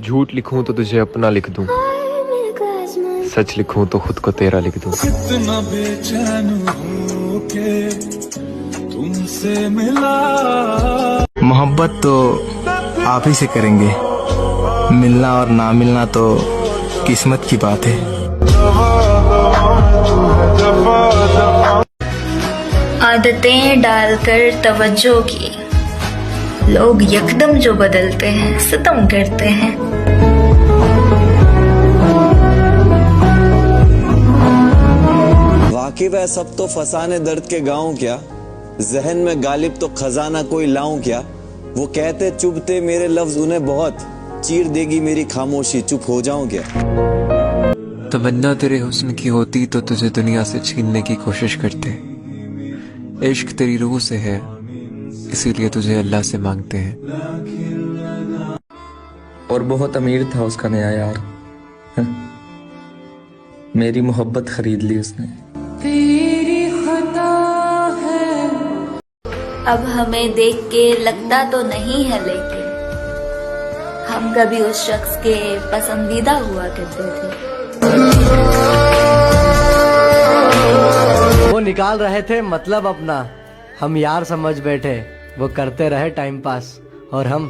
झूठ लिखूं तो तुझे अपना लिख दूं, सच लिखूं तो खुद को तेरा लिख दूं। कितना बेचैन हूं के तुमसे मिला। मोहब्बत तो आप ही से करेंगे, मिलना और ना मिलना तो किस्मत की बात है। आदतें डालकर तवज्जो की लोग यकदम जो बदलते हैं, सितम करते हैं। वाकिफ है सब तो फसाने दर्द के गाँव क्या, जहन में गालिब तो खजाना कोई लाऊं क्या। वो कहते चुभते मेरे लफ्ज उन्हें बहुत, चीर देगी मेरी खामोशी चुप हो जाऊं क्या। तमन्ना तेरे हुस्न की होती तो तुझे दुनिया से छीनने की कोशिश करते। इश्क तेरी रूह से है इसीलिए तुझे अल्लाह से मांगते हैं। और बहुत अमीर था उसका नया यार, मेरी मोहब्बत खरीद ली उसने। तेरी खता है। अब हमें देख के लगता तो नहीं है, लेकिन हम कभी उस शख्स के पसंदीदा हुआ करते थे। वो निकाल रहे थे मतलब अपना, हम यार समझ बैठे। वो करते रहे टाइम पास और हम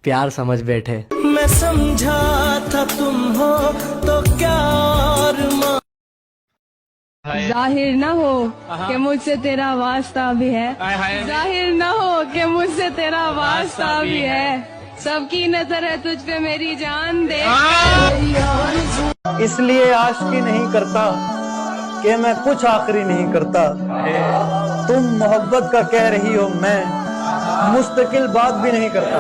प्यार समझ बैठे। मैं समझा था तुम हो तो क्या और जाहिर न हो कि मुझसे तेरा वास्ता भी है, जाहिर न हो कि मुझसे तेरा वास्ता भी है। सबकी नजर है तुझ पे मेरी जान दे। इसलिए आशिकी नहीं करता कि मैं कुछ आखिरी नहीं करता। तुम मोहब्बत का कह रही हो, मैं मुस्तकिल बात भी नहीं करता।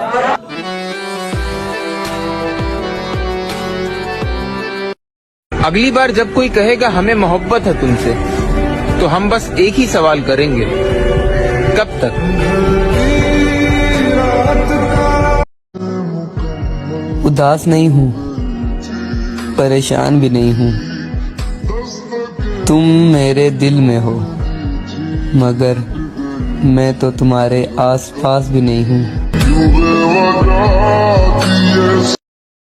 अगली बार जब कोई कहेगा हमें मोहब्बत है तुमसे, तो हम बस एक ही सवाल करेंगे, कब तक। उदास नहीं हूँ, परेशान भी नहीं हूँ, तुम मेरे दिल में हो, मगर मैं तो तुम्हारे आसपास भी नहीं हूँ।